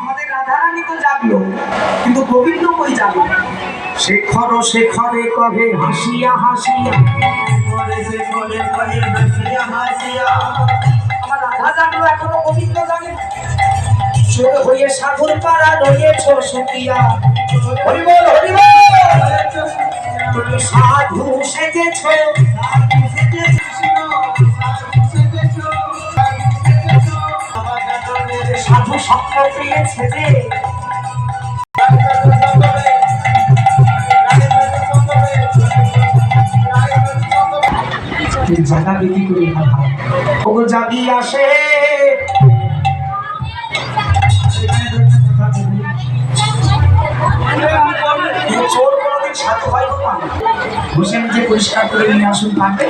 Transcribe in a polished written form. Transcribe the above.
আমাদের রাধারানী তো জাগলো, কিন্তু গোবিন্দ কই জাগলো? শেখর শেখরে কহে হাসিয়া হাসিয়া, আমার রাধা জাগলো, এখনো গোবিন্দ জাগে। চোর হয়ে সাগর পাড়া রয়েছ সুকিয়া, হরিবল হরিবল। সাধু সেজেছ, সাধু স্বপ্ন পেয়েছে যে জায়গা বিক্রি করে ওগো জাগি আসে। চোর কোনোদিন সাধু হয় না, হোসেন যে পরিষ্কার করে নিয়ে আসুন পারবে।